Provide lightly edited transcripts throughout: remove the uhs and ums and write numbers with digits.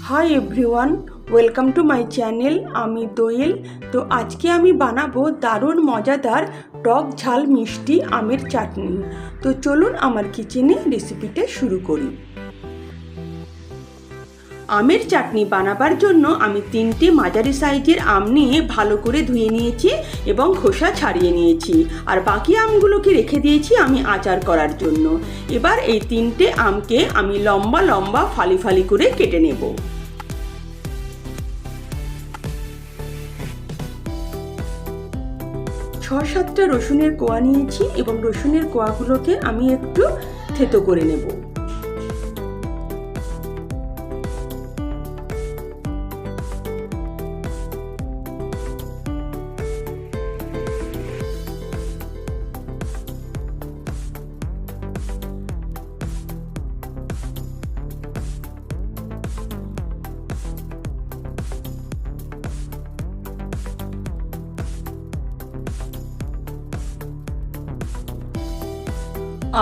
Hi everyone, welcome to my channel. আমি দোয়েল। তো আজকে আমি বানাবো দারুণ মজাদার টক ঝাল মিষ্টি আমের চাটনি। তো চলুন আমার কিচেনে রেসিপিটা শুরু করি। আমের চাটনি বানাবার জন্য আমি 3টে মাঝারি সাইজের আম নিয়ে ভালো করে ধুয়ে নিয়েছি এবং খোসা ছাড়িয়ে নিয়েছি, আর বাকি আমগুলোকে রেখে দিয়েছি আমি আচার করার জন্য। এবার এই 3টে আমকে আমি লম্বা লম্বা ফালি ফালি করে কেটে নেব। ছ-7টা রসুনের কোয়া নিয়েছি এবং রসুনের কোয়াগুলোকে আমি একটু থেতো করে নেব।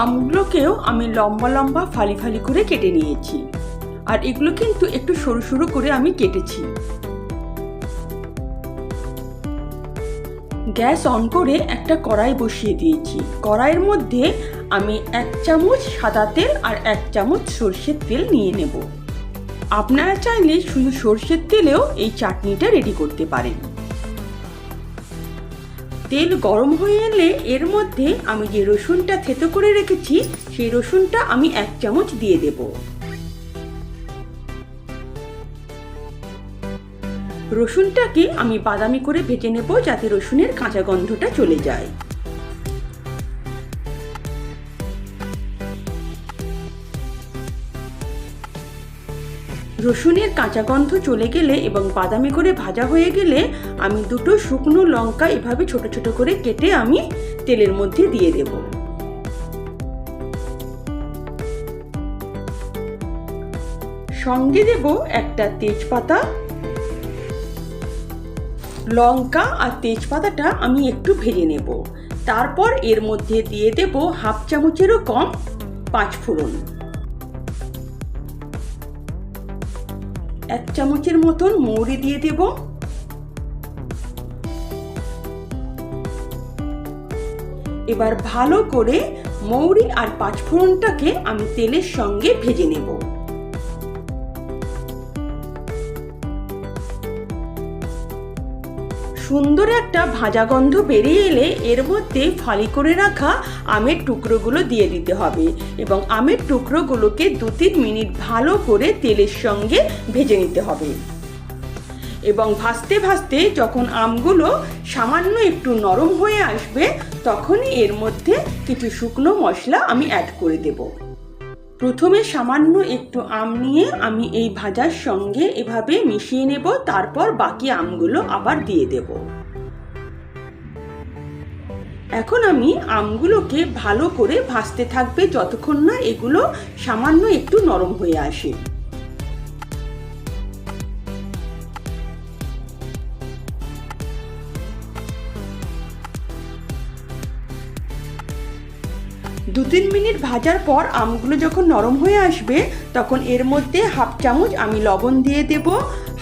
আমগুলোকেও আমি লম্বা লম্বা ফালি ফালি করে কেটে নিয়েছি, আর এগুলো কিন্তু একটু সরু সরু করে আমি কেটেছি। গ্যাস অন করে একটা কড়াই বসিয়ে দিয়েছি। কড়াইয়ের মধ্যে আমি 1 চামচ সাদা তেল আর 1 চামচ সরষের তেল নিয়ে নেব। আপনারা চাইলে শুধু সরষের তেলেও এই চাটনিটা রেডি করতে পারেন। তেল গরম হয়ে এলে এর মধ্যে আমি যে রসুনটা থেতো করে রেখেছি সেই রসুনটা আমি 1 চামচ দিয়ে দেব। রসুনটাকে আমি বাদামি করে ভেজে নেব যাতে রসুনের কাঁচা গন্ধটা চলে যায়। রসুনের কাঁচা গন্ধ চলে গেলে এবং বাদামি করে ভাজা হয়ে গেলে আমি 2টো শুকনো লঙ্কা এভাবে ছোট ছোট করে কেটে আমি তেলের মধ্যে দিয়ে দেব। সঙ্গে দেব একটা তেজপাতা। লঙ্কা আর তেজপাতাটা আমি একটু ভেজে নেব। তারপর এর মধ্যে দিয়ে দেব 1/2 চামচেরও কম 5 ফোড়ন, 1 চামচের মতন মৌরি দিয়ে দেব। এবার ভালো করে মৌরি আর 5 ফোড়নটাকে আমি তেলের সঙ্গে ভেজে নেব। সুন্দর একটা ভাজা গন্ধ বেরিয়ে এলে এর মধ্যে ফালি করে রাখা আমের টুকরোগুলো দিয়ে দিতে হবে এবং আমের টুকরোগুলোকে 2-3 মিনিট ভালো করে তেলের সঙ্গে ভেজে নিতে হবে। এবং ভাজতে ভাজতে যখন আমগুলো সামান্য একটু নরম হয়ে আসবে তখনই এর মধ্যে কিছু শুকনো মশলা আমি অ্যাড করে দেব। প্রথমে সামান্য একটু আম নিয়ে আমি এই ভাজার সঙ্গে এভাবে মিশিয়ে নেব, তারপর বাকি আমগুলো আবার দিয়ে দেব। এখন আমি আমগুলোকে ভালো করে ভাজতে থাকবে যতক্ষণ না এগুলো সামান্য একটু নরম হয়ে আসে। দু 3 মিনিট ভাজার পর আমগুলো যখন নরম হয়ে আসবে তখন এর মধ্যে 1/2 চামচ আমি লবণ দিয়ে দেব,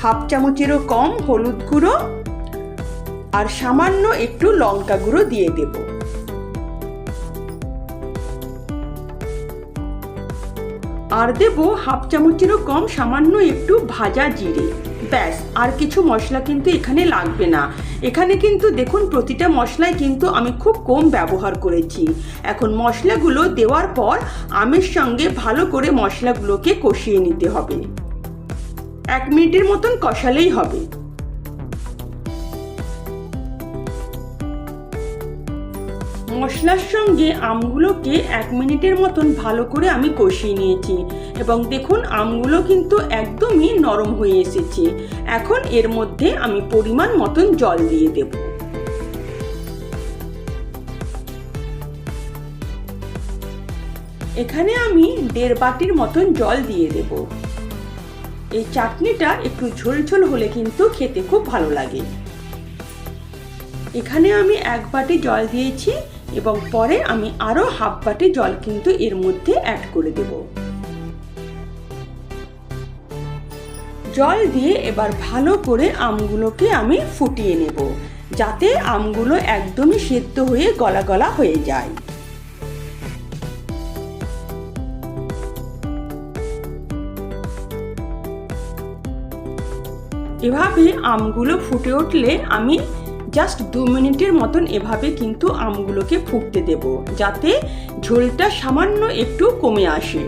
1/2 চামচেরও কম হলুদ গুঁড়ো আর সামান্য একটু লঙ্কা গুঁড়ো দিয়ে দেব। আর দেব 1/2 চামচেরও কম সামান্য একটু ভাজা জিরে। ব্যাস, আর কিছু মশলা কিন্তু এখানে লাগবে না। এখানে কিন্তু দেখুন প্রতিটা মশলাই কিন্তু আমি খুব কম ব্যবহার করেছি। এখন মশলাগুলো দেওয়ার পর আমের সঙ্গে ভালো করে মশলাগুলোকে কষিয়ে নিতে হবে। 1 মিনিটের মতন কষালেই হবে। মশলার সঙ্গে আমগুলোকে 1 মিনিটের মতন ভালো করে আমি কষিয়ে নিয়েছি এবং দেখুন আমগুলো কিন্তু একদমই নরম হয়ে এসেছে। এখন এর মধ্যে আমি পরিমাণ মতন জল দিয়ে দেব। এখানে আমি 1.5 বাটির মতন জল দিয়ে দেব। এই চাটনিটা একটু ঝোলঝোল হলে কিন্তু খেতে খুব ভালো লাগে। এখানে আমি 1 বাটি জল দিয়েছি এবং পরে আমি আরো 1/2 বাটি জল কিন্তু এর মধ্যে অ্যাড করে দেব। জল দিয়ে এবার ভালো করে আমগুলোকে আমি ফুটিয়ে নেব, যাতে আমগুলো একদমই সেদ্ধ হয়ে গলা গলা হয়ে যায়। এভাবে আমগুলো ফুটে উঠলে আমি জাস্ট 2 মিনিটের মতন এভাবে কিন্তু আমগুলোকে ফুটতে দেব, যাতে ঝোলটা সামান্য একটু কমে আসে।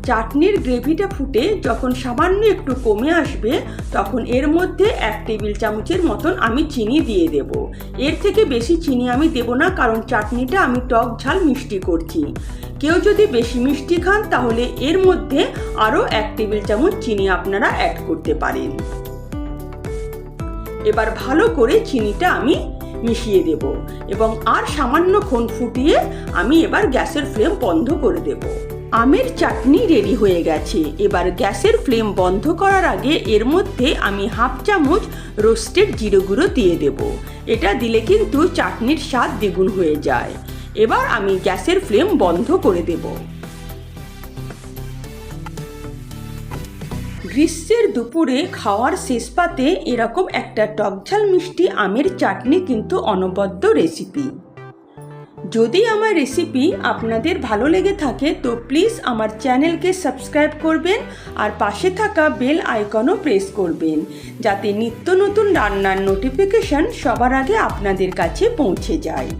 চাটনির গ্রেভিটা ফুটে যখন সামান্য একটু কমে আসবে, তখন এর মধ্যে 1 টেবিল চামচের মতন আমি চিনি দিয়ে দেব। এর থেকে বেশি চিনি আমি দেব না, কারণ চাটনিটা আমি টক ঝাল মিষ্টি করছি। কেউ যদি বেশি মিষ্টি খান তাহলে এর মধ্যে আরও 1 টেবিল চামচ চিনি আপনারা অ্যাড করতে পারেন। এবার ভালো করে চিনিটা আমি মিশিয়ে দেব এবং আর সামান্যক্ষণ ফুটিয়ে আমি এবার গ্যাসের ফ্লেম বন্ধ করে দেব। আমের চাটনি রেডি হয়ে গেছে। এবার গ্যাসের ফ্লেম বন্ধ করার আগে এর মধ্যে আমি 1/2 চামচ রোস্টেড জিরে গুঁড়ো দিয়ে দেব। এটা দিলে কিন্তু চাটনির স্বাদ দ্বিগুণ হয়ে যায়। এবার আমি গ্যাসের ফ্লেম বন্ধ করে দেব। গ্রীষ্মের দুপুরে খাওয়ার শেষ পাতে এরকম একটা টকঝাল মিষ্টি আমের চাটনি কিন্তু অনবদ্য রেসিপি। যদি আমার রেসিপি আপনাদের ভালো লেগে থাকে তো প্লিজ আমার চ্যানেলকে সাবস্ক্রাইব করবেন আর পাশে থাকা বেল আইকনও প্রেস করবেন, যাতে নিত্য নতুন রান্নার নোটিফিকেশন সবার আগে আপনাদের কাছে পৌঁছে যায়।